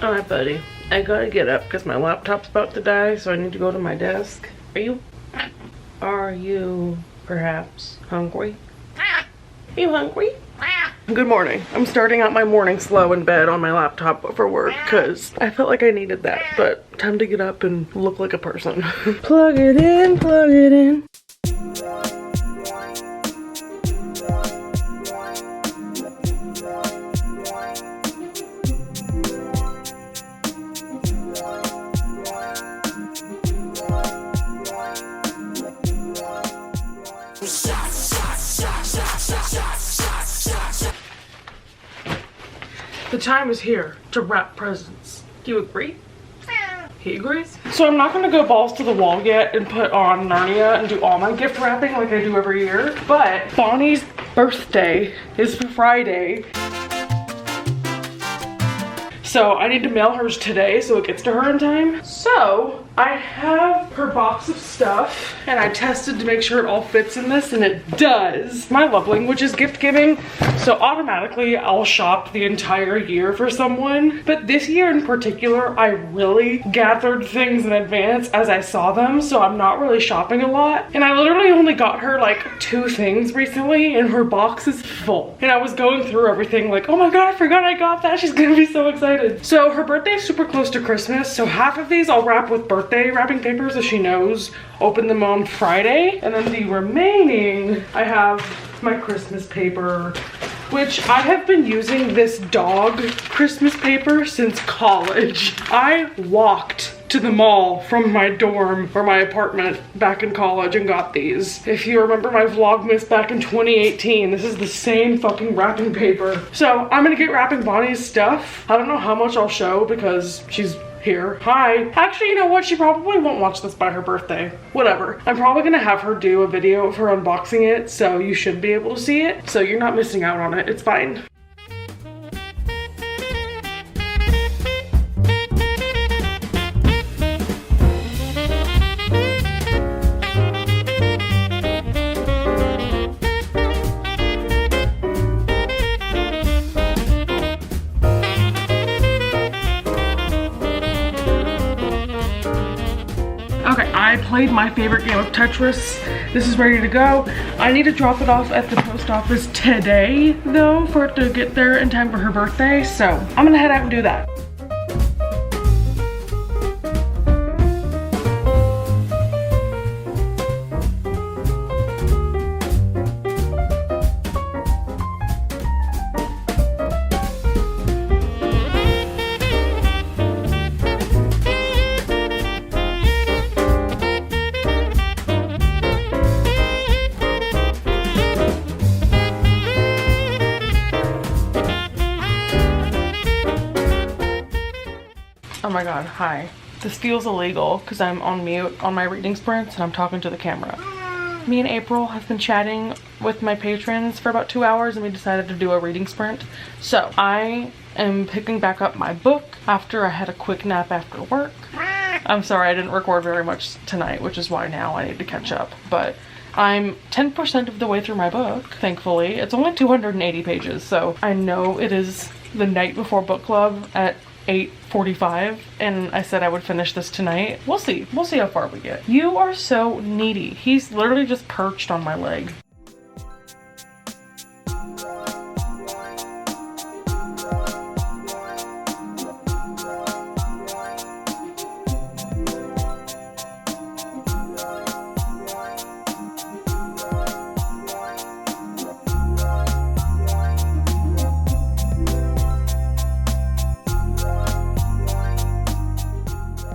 Alright, buddy. I gotta get up because my laptop's about to die, so I need to go to my desk. Are you perhaps hungry? Are you hungry? Good morning. I'm starting out my morning slow in bed on my laptop for work because I felt like I needed that, but time to get up and look like a person. Plug it in, plug it in. The time is here to wrap presents. Do you agree? He agrees. So I'm not gonna go balls to the wall yet and put on Narnia and do all my gift wrapping like I do every year. But Bonnie's birthday is Friday. So I need to mail hers today so it gets to her in time. So I have her box of stuff and I tested to make sure it all fits in this, and it does. My love language is gift giving, so automatically I'll shop the entire year for someone. But this year in particular, I really gathered things in advance as I saw them, so I'm not really shopping a lot. And I literally only got her like 2 things recently and her box is full. And I was going through everything like, oh my god, I forgot I got that. She's gonna be so excited. So her birthday is super close to Christmas, so half of these I'll wrap with birthday wrapping paper so she knows, open them on Friday. And then the remaining, I have my Christmas paper, which I have been using this dog Christmas paper since college. I walked to the mall from my dorm or my apartment back in college and got these. If you remember my vlogmas back in 2018, this is the same fucking wrapping paper. So I'm gonna get wrapping Bonnie's stuff. I don't know how much I'll show because she's here. Hi. Actually, you know what? She probably won't watch this by her birthday. Whatever. I'm probably gonna have her do a video of her unboxing it, so you should be able to see it. So you're not missing out on it. It's fine. Okay, I played my favorite game of Tetris. This is ready to go. I need to drop it off at the post office today, though, for it to get there in time for her birthday. So I'm gonna head out and do that. Oh my god, hi. This feels illegal because I'm on mute on my reading sprints and I'm talking to the camera. Me and April have been chatting with my patrons for about 2 hours and we decided to do a reading sprint. So I am picking back up my book after I had a quick nap after work. I'm sorry I didn't record very much tonight, which is why now I need to catch up. But I'm 10% of the way through my book, thankfully. It's only 280 pages, so I know it is the night before book club at 8:45 and I said I would finish this tonight. We'll see how far we get. You are so needy. He's literally just perched on my leg.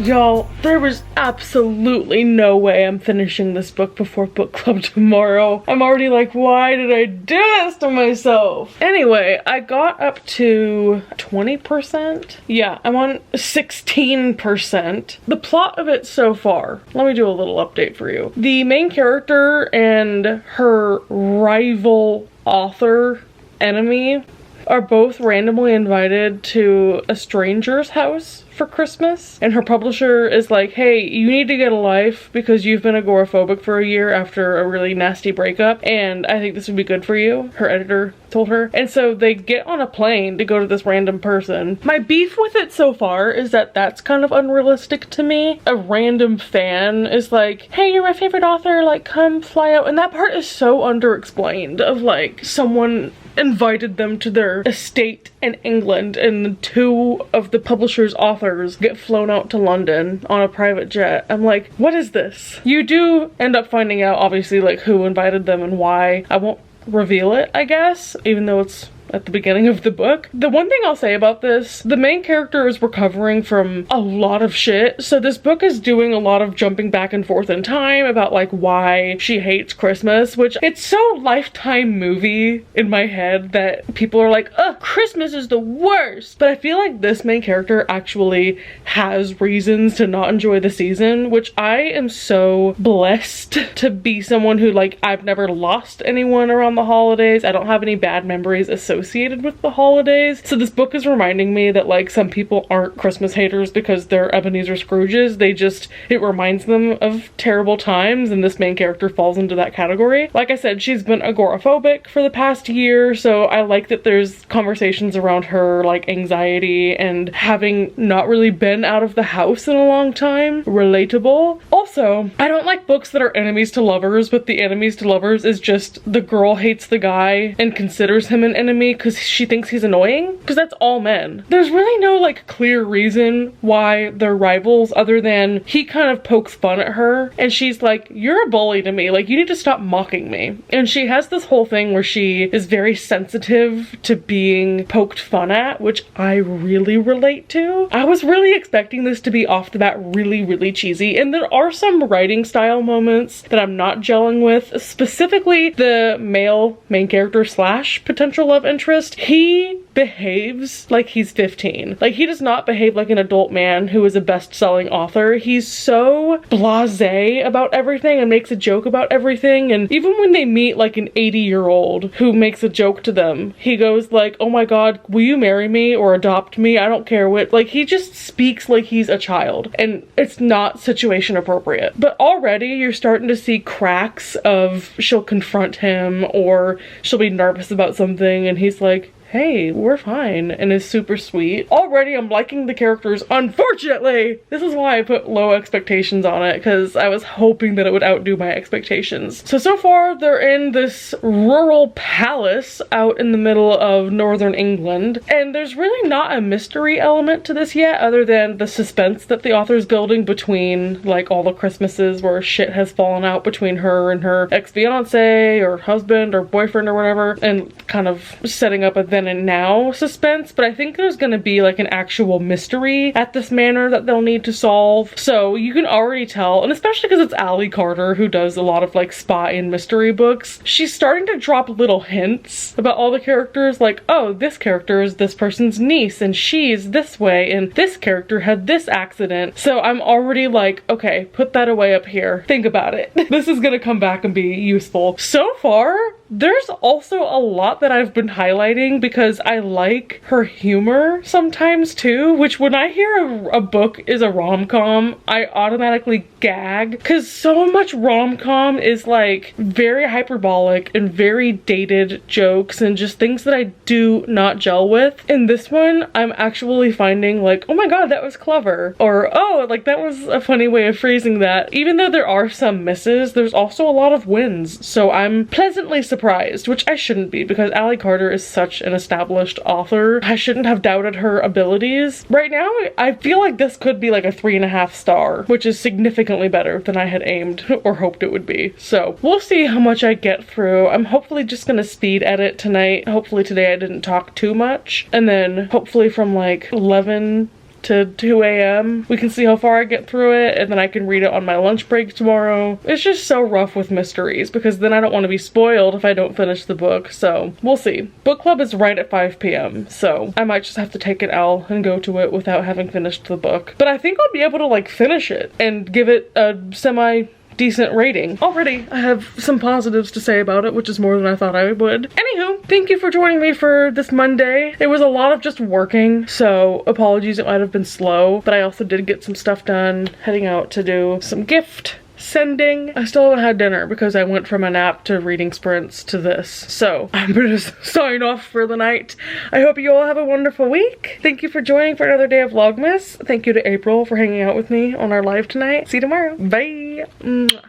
Y'all, there was absolutely no way I'm finishing this book before book club tomorrow. I'm already like, why did I do this to myself? Anyway, I got up to 20%. Yeah, I'm on 16%. The plot of it so far, let me do a little update for you. The main character and her rival author enemy are both randomly invited to a stranger's house for Christmas, and her publisher is like, hey, you need to get a life because you've been agoraphobic for a year after a really nasty breakup, and I think this would be good for you, her editor told her. And so they get on a plane to go to this random person. My beef with it so far is that that's kind of unrealistic to me. A random fan is like, hey, you're my favorite author, like come fly out, and that part is so underexplained, of like someone invited them to their estate in England and two of the publisher's authors get flown out to London on a private jet. I'm like, what is this? You do end up finding out obviously like who invited them and why. I won't reveal it, I guess, even though it's at the beginning of the book. The one thing I'll say about this, the main character is recovering from a lot of shit, so this book is doing a lot of jumping back and forth in time about like why she hates Christmas, which it's so Lifetime movie in my head that people are like, ugh, Christmas is the worst, but I feel like this main character actually has reasons to not enjoy the season, which I am so blessed to be someone who, like, I've never lost anyone around the holidays. I don't have any bad memories associated with the holidays. So this book is reminding me that like some people aren't Christmas haters because they're Ebenezer Scrooges. They just, it reminds them of terrible times, and this main character falls into that category. Like I said, she's been agoraphobic for the past year, so I like that there's conversations around her like anxiety and having not really been out of the house in a long time. Relatable. Also, I don't like books that are enemies to lovers, but the enemies to lovers is just the girl hates the guy and considers him an enemy because she thinks he's annoying, because that's all men. There's really no like clear reason why they're rivals other than he kind of pokes fun at her and she's like, you're a bully to me, like you need to stop mocking me. And she has this whole thing where she is very sensitive to being poked fun at, which I really relate to. I was really expecting this to be off the bat really cheesy, and there are some writing style moments that I'm not gelling with, specifically the male main character slash potential love interest. He behaves like he's 15. Like, he does not behave like an adult man who is a best-selling author. He's so blasé about everything and makes a joke about everything, and even when they meet like an 80-year-old who makes a joke to them, he goes like, oh my god, will you marry me or adopt me? I don't care what. Like, he just speaks like he's a child, and it's not situation appropriate. But already you're starting to see cracks of she'll confront him or she'll be nervous about something and he's like, hey, we're fine, and is super sweet. Already I'm liking the characters, unfortunately! This is why I put low expectations on it, because I was hoping that it would outdo my expectations. So far they're in this rural palace out in the middle of northern England, and there's really not a mystery element to this yet other than the suspense that the author's building between like all the Christmases where shit has fallen out between her and her ex-fiance or husband or boyfriend or whatever, and kind of setting up a then and now suspense. But I think there's gonna be like an actual mystery at this manor that they'll need to solve. So you can already tell, and especially because it's Ali Carter who does a lot of like spy and mystery books, she's starting to drop little hints about all the characters, like, oh, this character is this person's niece and she's this way and this character had this accident. So I'm already like, okay, put that away up here. Think about it. This is gonna come back and be useful. So far, there's also a lot that I've been highlighting because I like her humor sometimes too, which when I hear a book is a rom-com, I automatically gag, because so much rom-com is like very hyperbolic and very dated jokes and just things that I do not gel with. In this one, I'm actually finding like, oh my god, that was clever, or oh, like that was a funny way of phrasing that. Even though there are some misses, there's also a lot of wins, so I'm pleasantly surprised, which I shouldn't be because Ali Carter is such an established author. I shouldn't have doubted her abilities. Right now, I feel like this could be like a 3.5 star, which is significantly better than I had aimed or hoped it would be. So we'll see how much I get through. I'm hopefully just gonna speed edit tonight. Hopefully today I didn't talk too much. And then hopefully from like 11 to 2 a.m. we can see how far I get through it, and then I can read it on my lunch break tomorrow. It's just so rough with mysteries because then I don't want to be spoiled if I don't finish the book, so we'll see. Book club is right at 5 p.m. so I might just have to take an L and go to it without having finished the book. But I think I'll be able to like finish it and give it a semi decent rating. Already, I have some positives to say about it, which is more than I thought I would. Anywho, thank you for joining me for this Monday. It was a lot of just working, so apologies, it might have been slow, but I also did get some stuff done, heading out to do some gift sending. I still haven't had dinner because I went from a nap to reading sprints to this. So I'm gonna sign off for the night. I hope you all have a wonderful week. Thank you for joining for another day of Vlogmas. Thank you to April for hanging out with me on our live tonight. See you tomorrow. Bye. Mwah.